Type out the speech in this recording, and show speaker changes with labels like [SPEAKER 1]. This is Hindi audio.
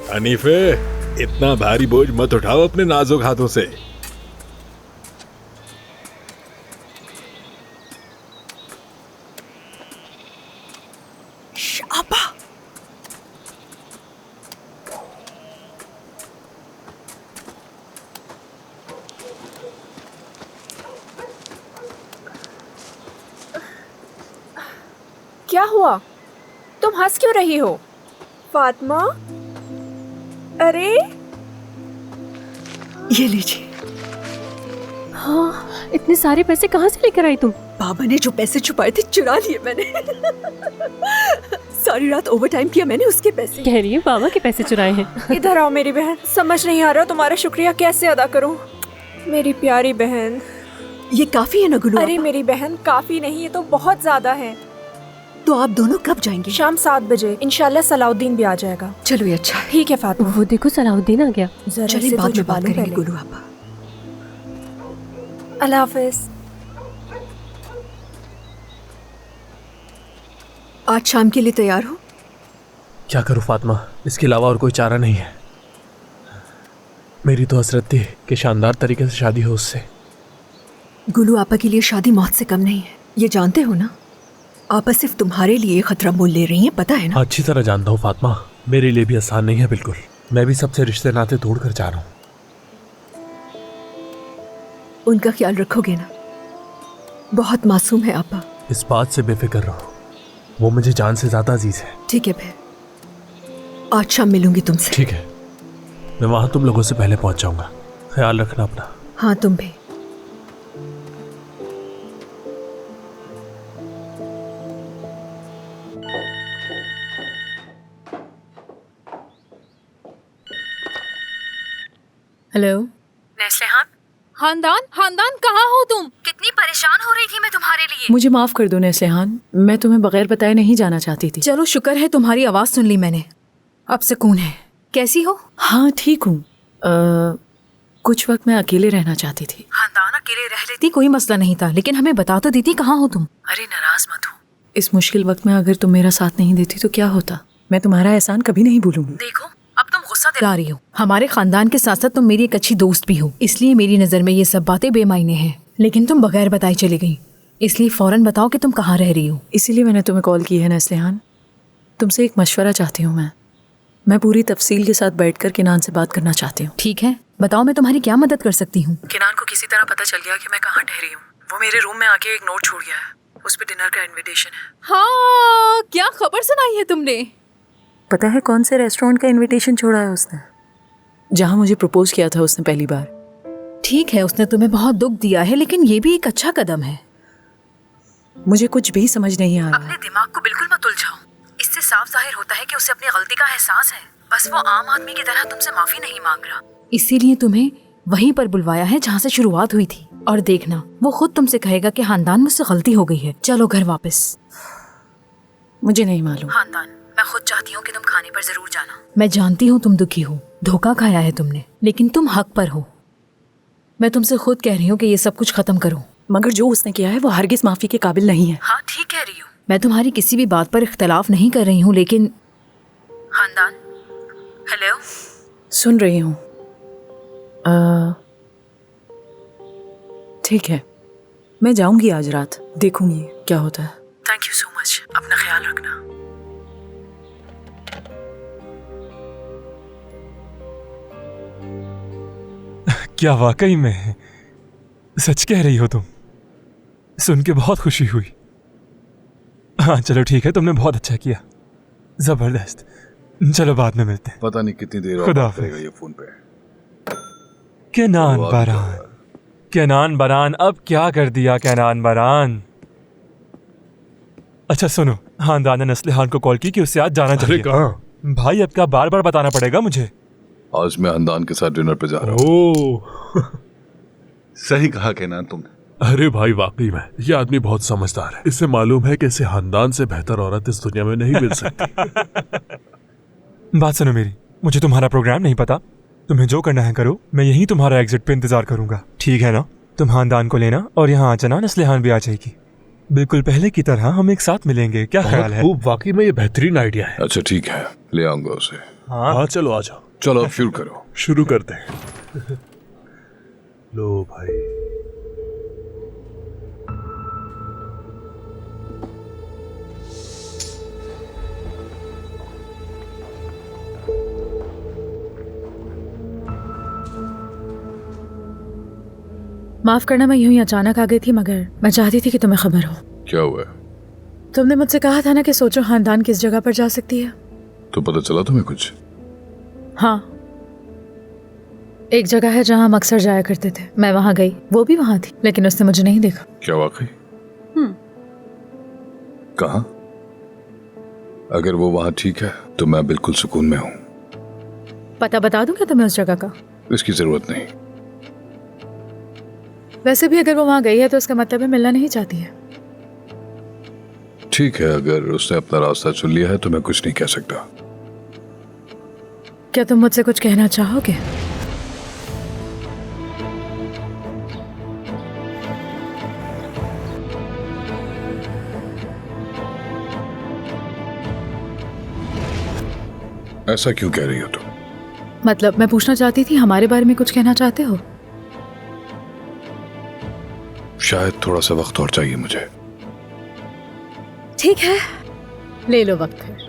[SPEAKER 1] हनीफे, इतना भारी बोझ मत उठाओ अपने नाजुक हाथों से।
[SPEAKER 2] शाबा।
[SPEAKER 3] क्या हुआ? तुम हंस क्यों रही हो? फातिमा, अरे
[SPEAKER 2] ये लीजिए।
[SPEAKER 4] हाँ, इतने सारे पैसे कहाँ से लेकर आई तुम?
[SPEAKER 2] बाबा ने जो पैसे छुपाए थे चुरा लिए मैंने। सारी रात ओवर टाइम किया मैंने उसके पैसे।
[SPEAKER 4] कह रही है बाबा के पैसे चुराए हैं।
[SPEAKER 3] इधर आओ मेरी बहन। समझ नहीं आ रहा तुम्हारा शुक्रिया कैसे अदा करूं। मेरी प्यारी बहन।
[SPEAKER 2] ये काफी है ना गुलू?
[SPEAKER 3] अरे मेरी बहन, काफी नहीं, ये तो बहुत ज्यादा है।
[SPEAKER 2] तो आप दोनों कब जाएंगे?
[SPEAKER 3] शाम 7 बजे। इंशाल्लाह सलाउद्दीन भी आ जाएगा।
[SPEAKER 2] चलो ये अच्छा है।
[SPEAKER 3] ठीक है फातिमा।
[SPEAKER 4] वो देखो सलाउद्दीन आ गया।
[SPEAKER 2] चलिए बाद में बात करेंगे गुलू आपा।
[SPEAKER 3] अल्लाह हाफिज।
[SPEAKER 2] आज शाम के लिए तैयार हो?
[SPEAKER 5] क्या करूं फातिमा, इसके अलावा और कोई चारा नहीं है। मेरी तो हसरत थी कि शानदार तरीके से शादी हो उससे।
[SPEAKER 2] गुलू आपा के लिए शादी मौत से कम नहीं है, ये जानते हो ना? आपा सिर्फ तुम्हारे लिए खतरा मोल ले रही हैं, पता है ना?
[SPEAKER 5] अच्छी तरह जानता हूँ फातिमा, मेरे लिए भी आसान नहीं है बिल्कुल। मैं भी सबसे रिश्ते नाते तोड़ कर जा रहा हूँ।
[SPEAKER 2] उनका ख्याल रखोगे ना? बहुत मासूम है आपा।
[SPEAKER 5] इस बात से बेफिक्र रहो, वो मुझे जान से ज्यादा अजीज है।
[SPEAKER 2] ठीक है फिर आज शाम मिलूंगी तुमसे।
[SPEAKER 5] ठीक है, मैं वहां तुम लोगों से पहले पहुंच जाऊंगा। ख्याल रखना अपना।
[SPEAKER 2] हाँ तुम भी।
[SPEAKER 6] हेलो
[SPEAKER 7] नेस्लिहान,
[SPEAKER 6] खानदान कहाँ हो तुम?
[SPEAKER 7] कितनी परेशान हो रही थी मैं तुम्हारे लिए।
[SPEAKER 6] मुझे माफ कर दो नेस्लिहान, मैं तुम्हें बगैर बताए नहीं जाना चाहती थी।
[SPEAKER 7] चलो शुक्र है तुम्हारी आवाज सुन ली मैंने, अब सुकून है। कैसी हो?
[SPEAKER 6] हाँ ठीक हूँ। कुछ वक्त मैं अकेले रहना चाहती थी।
[SPEAKER 7] खानदान अकेले रह लेती कोई मसला नहीं था, लेकिन हमें बता तो देती कहाँ हो तुम।
[SPEAKER 6] अरे नाराज मत हो। इस मुश्किल वक्त में अगर तुम मेरा साथ नहीं देती तो क्या होता। मैं तुम्हारा एहसान कभी नहीं भूलूंगी।
[SPEAKER 7] देखो अब तुम गुस्सा दिला रही हो। हमारे खानदान के साथ साथ तुम मेरी एक अच्छी दोस्त भी हो, इसलिए मेरी नजर में ये सब बातें बेमायने हैं। लेकिन तुम बगैर बताए चली गई, इसलिए फौरन बताओ कि तुम कहाँ रह रही हो।
[SPEAKER 6] इसीलिए मैंने तुम्हें कॉल की है नेस्लिहान। तुमसे एक मशवरा चाहती हूँ मैं पूरी तफसील के साथ बैठकर किनान से बात करना चाहती हूँ।
[SPEAKER 7] ठीक है, बताओ मैं तुम्हारी क्या मदद कर सकती हूँ।
[SPEAKER 6] किनान को किसी तरह पता चल गया कि मैं कहाँ ठहरी हूँ। वो मेरे रूम में आके एक नोट छोड़ गया है, उस पे डिनर का इनविटेशन है।
[SPEAKER 7] हाँ, क्या खबर सुनाई है तुमने?
[SPEAKER 6] पता है कौन से रेस्टोरेंट का इनविटेशन छोड़ा है उसने? जहाँ मुझे प्रपोज किया था उसने पहली बार।
[SPEAKER 7] ठीक है, उसने तुम्हें बहुत दुख दिया है, लेकिन ये भी एक अच्छा कदम है।
[SPEAKER 6] मुझे कुछ भी समझ नहीं आ रहा।
[SPEAKER 7] अपने दिमाग को बिल्कुल मत उलझाओ, इससे साफ जाहिर होता है कि उसे अपनी गलती का एहसास है। बस वो आम आदमी की तरह तुमसे माफी नहीं मांग रहा। इसीलिए तुम्हें वहीं पर बुलवाया है जहाँ से शुरुआत हुई थी। और देखना, वो खुद तुमसे कहेगा कि खानदान मुझसे गलती हो गई है, चलो घर वापस।
[SPEAKER 6] मुझे नहीं मालूम।
[SPEAKER 7] खानदान, मैं खुद चाहती हूँ कि तुम खाने पर जरूर जाना। मैं जानती हूँ तुम दुखी हो, धोखा खाया है तुमने, लेकिन तुम हक पर हो। मैं तुमसे खुद कह रही हूँ कि ये सब कुछ खत्म करो।
[SPEAKER 6] मगर जो उसने किया है वो हरगिज माफी के काबिल नहीं है।
[SPEAKER 7] हाँ ठीक कह रही हूँ, मैं तुम्हारी किसी भी बात पर इख्तलाफ नहीं कर रही हूँ, लेकिन खानदान। हेलो,
[SPEAKER 6] सुन रही हूँ। ठीक है, मैं जाऊंगी आज रात, देखूंगी क्या होता है।
[SPEAKER 7] थैंक यू सो मच, अपना ख्याल रखना।
[SPEAKER 5] क्या वाकई में सच कह रही हो तुम? सुन के बहुत खुशी हुई। हाँ चलो ठीक है, तुमने बहुत अच्छा किया, जबरदस्त। चलो बाद में मिलते हैं।
[SPEAKER 1] पता नहीं कितनी देर और
[SPEAKER 5] खुदा
[SPEAKER 1] बात करेगा ये फोन पे।
[SPEAKER 5] कैनान बरान, कैनान बरान, अब क्या कर दिया कैनान बरान। अच्छा सुनो, खानदान ने नस्लिहान को कॉल की कि उससे आज जाना चाहिए।
[SPEAKER 1] कहाँ?
[SPEAKER 5] भाई अब क्या बार बार बताना पड़ेगा मुझे?
[SPEAKER 1] आज मैं खानदान के साथ डिनर पे जा रहा हूँ।
[SPEAKER 5] ओह
[SPEAKER 1] सही कहा कहना तुमने।
[SPEAKER 8] अरे भाई वाकई में ये आदमी बहुत समझदार है। इसे मालूम है कि इसे खानदान से बेहतर औरत इस दुनिया में नहीं मिल सकती।
[SPEAKER 5] बात सुनो मेरी, मुझे तुम्हारा प्रोग्राम नहीं पता। तुम्हें जो करना है करो, मैं यहीं तुम्हारा एग्जिट पे इंतजार करूंगा, ठीक है ना? तुम खानदान को लेना और यहाँ आ जाना, नस्लिहान भी आ जाएगी। बिल्कुल पहले की तरह हम एक साथ मिलेंगे, क्या ख्याल है?
[SPEAKER 8] वाकई में ये बेहतरीन आइडिया है।
[SPEAKER 1] अच्छा ठीक है, ले आऊंगा उसे।
[SPEAKER 8] हाँ चलो आ जाओ,
[SPEAKER 9] चलो अब शुरू करो।
[SPEAKER 8] शुरू करते हैं। लो भाई।
[SPEAKER 6] माफ करना, मैं यूं ही अचानक आ गई थी, मगर मैं चाहती थी कि तुम्हें खबर हो।
[SPEAKER 9] क्या हुआ?
[SPEAKER 6] तुमने मुझसे कहा था ना कि सोचो खानदान किस जगह पर जा सकती है।
[SPEAKER 9] तो पता चला तुम्हें कुछ?
[SPEAKER 6] हाँ, एक जगह है जहां हम अक्सर जाया करते थे। मैं वहां गई, वो भी वहां थी, लेकिन उसने मुझे नहीं देखा।
[SPEAKER 9] क्या वाकई? कहाँ? अगर वो वहां ठीक है तो मैं बिल्कुल सुकून में हूँ।
[SPEAKER 6] पता बता दूं क्या तुम्हें उस जगह का?
[SPEAKER 9] इसकी जरूरत नहीं।
[SPEAKER 6] वैसे भी अगर वो वहां गई है तो उसका मतलब है मिलना नहीं चाहती है।
[SPEAKER 9] ठीक है, अगर उसने अपना रास्ता चुन लिया है तो मैं कुछ नहीं कह सकता।
[SPEAKER 6] क्या तुम मुझसे कुछ कहना चाहोगे?
[SPEAKER 9] ऐसा क्यों कह रही हो तुम?
[SPEAKER 6] मतलब मैं पूछना चाहती थी, हमारे बारे में कुछ कहना चाहते हो?
[SPEAKER 9] शायद थोड़ा सा वक्त और चाहिए मुझे।
[SPEAKER 6] ठीक है, ले लो वक्त फिर।